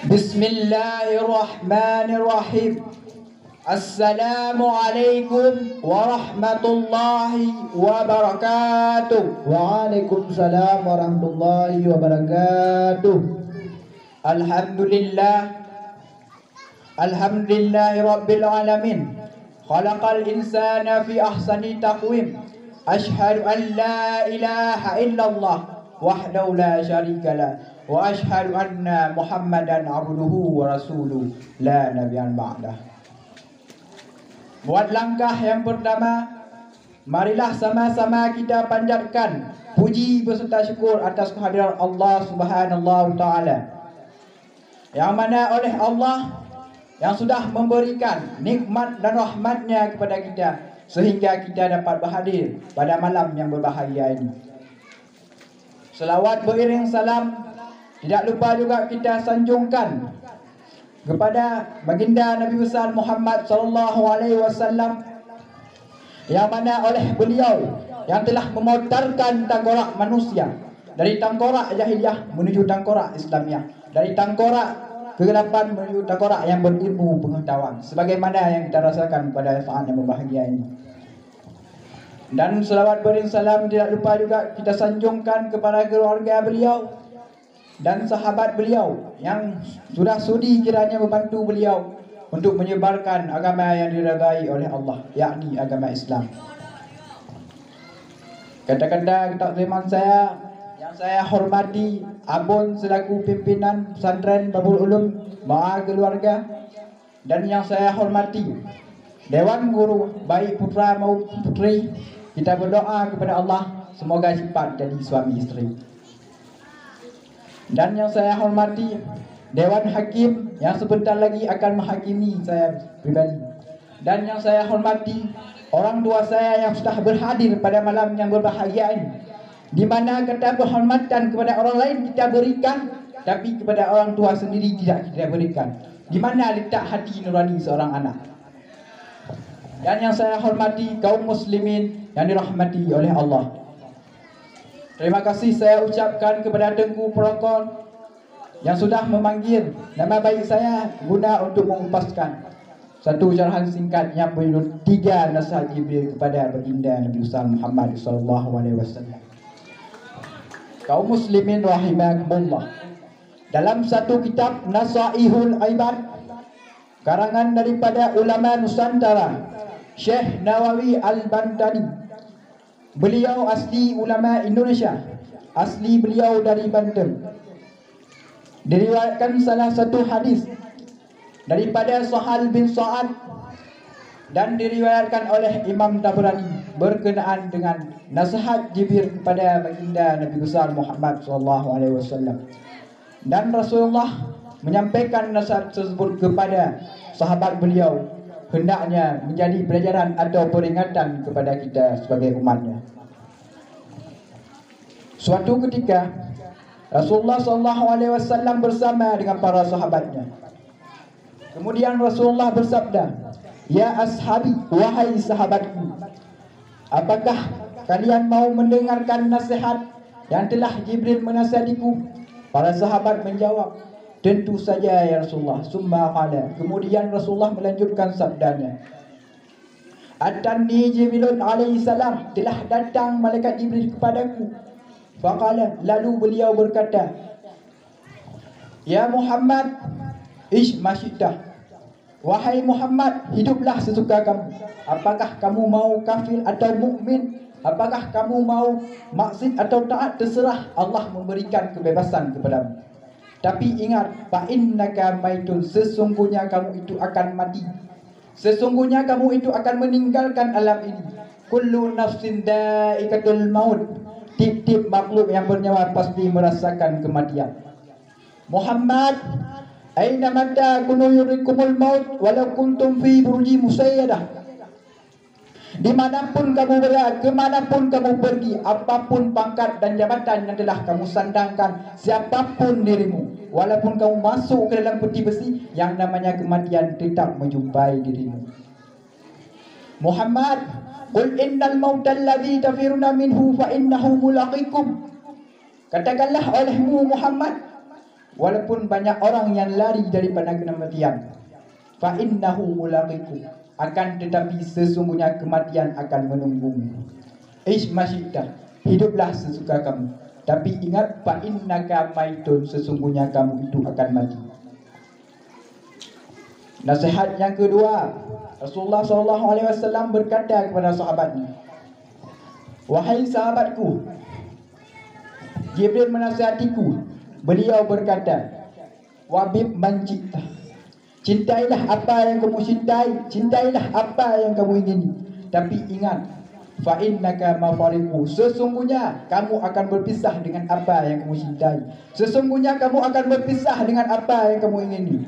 Bismillahirrahmanirrahim. Assalamualaikum warahmatullahi wabarakatuh. Waalaikumsalam warahmatullahi wabarakatuh. Alhamdulillahi rabbil alamin. Khalaqal insana fi ahsani taqwim. Ashhadu an la ilaha illallah wahdahu la syarika lah. Wa ashhadu anna Muhammadan abduhu wa rasuluh la nabiyyan ba'dah. Buat langkah yang pertama, marilah sama-sama kita panjatkan puji beserta syukur atas kehadiran Allah Subhanahu wa taala, yang mana oleh Allah yang sudah memberikan nikmat dan rahmatnya kepada kita sehingga kita dapat berhadir pada malam yang berbahagia ini. Selawat beriring salam tidak lupa juga kita sanjungkan kepada baginda Nabi besar Muhammad sallallahu alaihi wasallam, yang mana oleh beliau yang telah memotarkan tangkorak manusia dari tangkorak jahiliyah menuju tangkorak Islamiah, dari tangkorak kegelapan menuju tangkorak yang berilmu pengetahuan, sebagaimana yang kita rasakan pada saat yang berbahagia ini. Dan selawat beriring salam tidak lupa juga kita sanjungkan kepada keluarga beliau dan sahabat beliau yang sudah sudi kiranya membantu beliau untuk menyebarkan agama yang diridai oleh Allah, yakni agama Islam. Kata-kata takziman saya yang saya hormati Abun selaku pimpinan pesantren Babul Ulum Ma'a keluarga, dan yang saya hormati Dewan Guru baik putra maupun putri. Kita berdoa kepada Allah semoga cepat jadi suami isteri. Dan yang saya hormati Dewan Hakim yang sebentar lagi akan menghakimi saya pribadi. Dan yang saya hormati orang tua saya yang sudah berhadir pada malam yang berbahagia ini, di mana kata penghormatan kepada orang lain kita berikan, tapi kepada orang tua sendiri tidak kita berikan. Di mana letak hati nurani seorang anak. Dan yang saya hormati kaum muslimin yang dirahmati oleh Allah, terima kasih saya ucapkan kepada Tengku Prokon yang sudah memanggil nama baik saya guna untuk mengupaskan satu syarahan singkat yang berjudul 3 nasihat Jibril kepada baginda Nabi besar Muhammad sallallahu alaihi wasallam. Kaum muslimin rahimakumullah, dalam satu kitab Nasaihul Ibad karangan daripada ulama Nusantara Syekh Nawawi Al-Bantani, beliau asli ulama Indonesia, asli beliau dari Banten, diriwayatkan salah satu hadis daripada Sahal bin Sa'ad dan diriwayatkan oleh Imam Tabrani berkenaan dengan nasihat Jibril kepada baginda Nabi besar Muhammad sallallahu alaihi wasallam. Dan Rasulullah menyampaikan nasihat tersebut kepada sahabat beliau, hendaknya menjadi pelajaran atau peringatan kepada kita sebagai umatnya. Suatu ketika Rasulullah SAW bersama dengan para sahabatnya. Kemudian Rasulullah bersabda, "Ya ashabi, wahai sahabatku, apakah kalian mau mendengarkan nasihat yang telah Jibril menasihatiku?" Para sahabat menjawab, "Tentu saja ya Rasulullah." Summa qala, kemudian Rasulullah melanjutkan sabdanya, "Atani Jibril alaihi salam, telah datang malaikat Jibril kepadaku." Faqala, lalu beliau berkata, "Ya Muhammad, ish masyiddah, wahai Muhammad, hiduplah sesuka kamu. Apakah kamu mau kafir atau mukmin? Apakah kamu mau maksiat atau taat? Terserah, Allah memberikan kebebasan kepadamu. Tapi ingat, fa innaka maitun, sesungguhnya kamu itu akan mati. Sesungguhnya kamu itu akan meninggalkan alam ini. Kullu nafsin dha'iqatul maut, tiap-tiap makhluk yang bernyawa pasti merasakan kematian. Muhammad, aina mata kunu yurikumul maut walau kuntum fi buruji musayyadah." Dimanapun kamu berada, kemanapun kamu pergi, apapun pangkat dan jabatan yang telah kamu sandangkan, siapapun dirimu, walaupun kamu masuk ke dalam peti besi, yang namanya kematian tetap menjumpai dirimu. Muhammad, qul innal mautal ladzi tafiruna minhu fa innahu mulaqikum. Katakanlah olehmu Muhammad, walaupun banyak orang yang lari daripada kematian, fa innahu mulaqiku, akan tetapi sesungguhnya kematian akan menunggumu. Ish masyiddah, hiduplah sesuka kamu, tapi ingat, fa innaka maitun, sesungguhnya kamu itu akan mati. Nasihat yang kedua, Rasulullah SAW berkata kepada sahabatnya, wahai sahabatku, Jibril menasihatiku. Beliau berkata, wabib man cipta, cintailah apa yang kamu cintai, cintailah apa yang kamu ingini, tapi ingat, fa innaka mafariqu, sesungguhnya kamu akan berpisah dengan apa yang kamu cintai, sesungguhnya kamu akan berpisah dengan apa yang kamu ingini.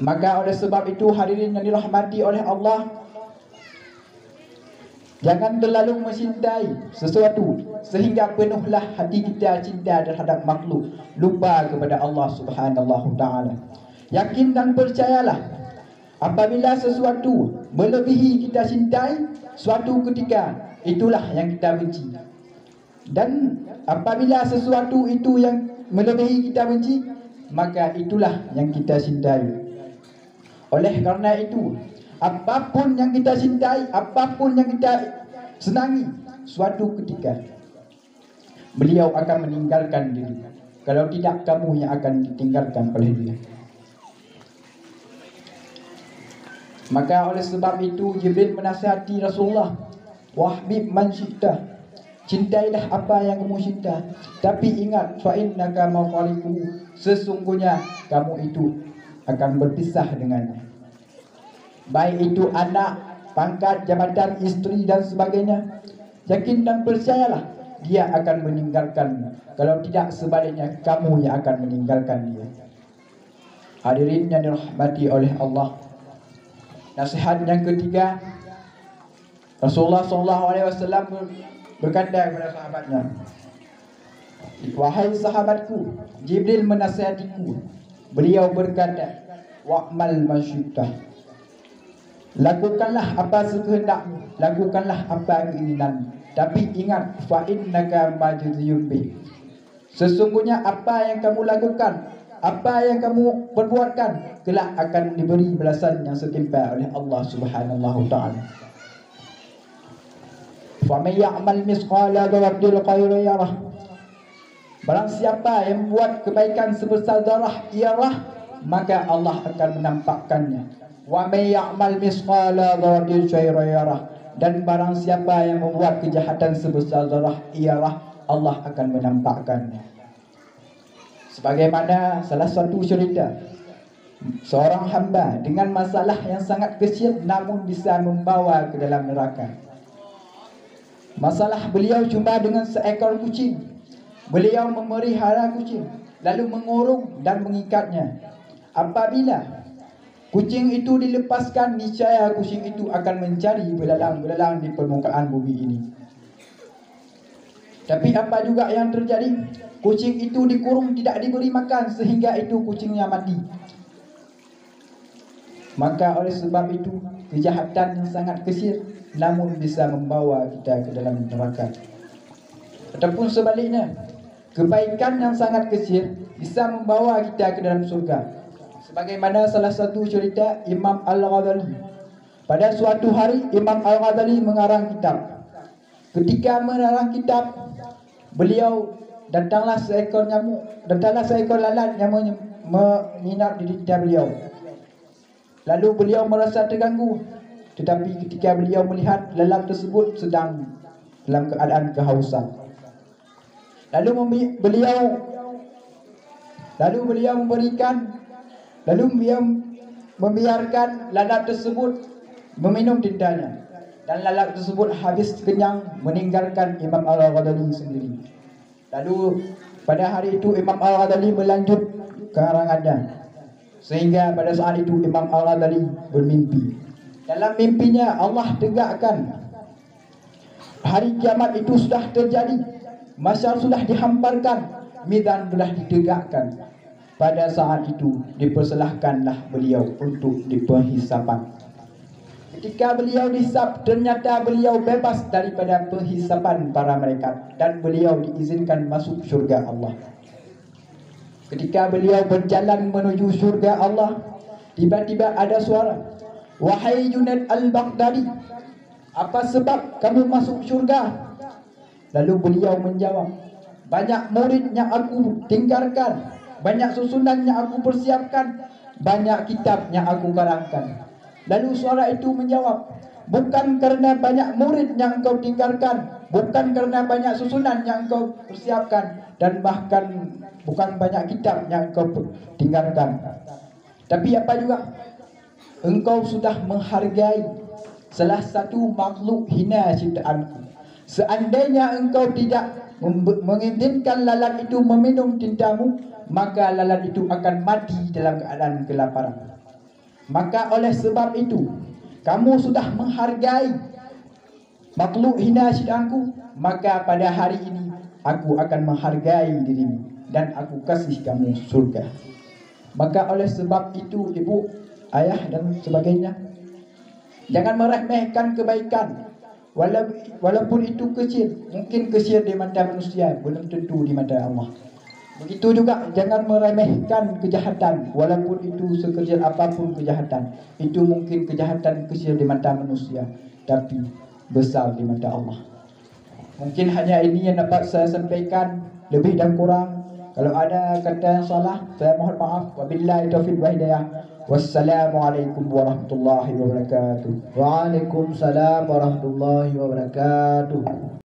Maka oleh sebab itu, hadirin yang dirahmati oleh Allah, jangan terlalu mencintai sesuatu sehingga penuhlah hati kita cinta terhadap makhluk, lupa kepada Allah Subhanahu Ta'ala. Yakin dan percayalah, apabila sesuatu melebihi kita cintai, suatu ketika itulah yang kita benci. Dan apabila sesuatu itu yang melebihi kita benci, maka itulah yang kita cintai. Oleh karena itu, apapun yang kita cintai, apapun yang kita senangi, suatu ketika beliau akan meninggalkan diri. Kalau tidak, kamu yang akan ditinggalkan oleh dia. Maka oleh sebab itu, Jibril menasihati Rasulullah, wahbib man syi'ta, cintailah apa yang kamu cinta, tapi ingat, fa innaka mafariqu, sesungguhnya kamu itu akan berpisah dengannya. Baik itu anak, pangkat, jabatan, istri dan sebagainya. Yakin dan percayalah, dia akan meninggalkan. Kalau tidak, sebaliknya kamu yang akan meninggalkan dia. Hadirin yang dirahmati oleh Allah, nasihat yang ketiga, Rasulullah SAW berkata kepada sahabatnya, wahai sahabatku, Jibril menasihatiku. Beliau berkata, wa'mal masyitah, lakukanlah apa sekehendakmu, lakukanlah apa keinginanmu, tapi ingat, fa innaka majziyun bih, sesungguhnya apa yang kamu lakukan, apa yang kamu perbuatkan, kelak akan diberi balasan yang setimpal oleh Allah Subhanahu Ta'ala. Fa may ya'mal misqala dzarratin khairan yarah, barang siapa yang membuat kebaikan sebesar zarah yarah, maka Allah akan menampakkannya. Wa may ya'mal misqala dzarratin syarran yarah, dan barang siapa yang membuat kejahatan sebesar zarah yarah, Allah akan menampakkannya. Sebagaimana salah satu cerita, seorang hamba dengan masalah yang sangat kecil namun bisa membawa ke dalam neraka. Masalah beliau cuma dengan seekor kucing. Beliau memelihara kucing, lalu mengurung dan mengikatnya. Apabila kucing itu dilepaskan, niscaya kucing itu akan mencari belalang-belalang di permukaan bumi ini. Tapi apa juga yang terjadi? Kucing itu dikurung, tidak diberi makan, sehingga itu kucingnya mati. Maka oleh sebab itu, kejahatan yang sangat kecil namun bisa membawa kita ke dalam neraka. Ataupun sebaliknya, kebaikan yang sangat kecil bisa membawa kita ke dalam surga. Sebagaimana salah satu cerita Imam Al-Ghazali. Pada suatu hari Imam Al-Ghazali mengarang kitab. Ketika mengarang kitab, beliau datanglah seekor lalat yang menginap di lidah beliau. Lalu beliau merasa terganggu. Tetapi ketika beliau melihat lalat tersebut sedang dalam keadaan kehausan, Lalu beliau membiarkan lalat tersebut meminum tintanya, dan lalat tersebut habis kenyang meninggalkan Imam Al-Ghazali sendiri. Lalu pada hari itu Imam Al-Ghazali melanjut karangannya, sehingga pada saat itu Imam Al-Ghazali bermimpi. Dalam mimpinya Allah tegakkan hari kiamat itu sudah terjadi, masyar sudah dihamparkan, mizan sudah ditegakkan. Pada saat itu dipersilahkanlah beliau untuk diperhisapan. Ketika beliau dihisap, ternyata beliau bebas daripada penghisapan para malaikat dan beliau diizinkan masuk syurga Allah. Ketika beliau berjalan menuju syurga Allah, tiba-tiba ada suara, "Wahai Junaid al-Baghdadi, apa sebab kamu masuk syurga?" Lalu beliau menjawab, "Banyak murid yang aku tinggalkan, banyak susunan yang aku persiapkan, banyak kitab yang aku karangkan." Lalu suara itu menjawab, "Bukan kerana banyak murid yang engkau tinggalkan, bukan kerana banyak susunan yang engkau persiapkan, dan bahkan bukan banyak kitab yang engkau tinggalkan. Tapi apa juga? Engkau sudah menghargai salah satu makhluk hina ciptaanku. Seandainya engkau tidak mengizinkan lalat itu meminum tintamu, maka lalat itu akan mati dalam keadaan kelaparan. Maka oleh sebab itu, kamu sudah menghargai makhluk hina ciptaanku, maka pada hari ini aku akan menghargai dirimu dan aku kasih kamu surga." Maka oleh sebab itu, ibu, ayah dan sebagainya, jangan meremehkan kebaikan. Walaupun itu kecil, mungkin kecil di mata manusia, belum tentu di mata Allah. Begitu juga jangan meremehkan kejahatan, walaupun itu sekecil apapun kejahatan. Itu mungkin kejahatan kecil di mata manusia, tapi besar di mata Allah. Mungkin hanya ini yang dapat saya sampaikan, lebih dan kurang kalau ada kata yang salah, saya mohon maaf. Wabillahi taufiq wa hidayah. Wassalamualaikum warahmatullahi wabarakatuh. Waalaikumsalam warahmatullahi wabarakatuh.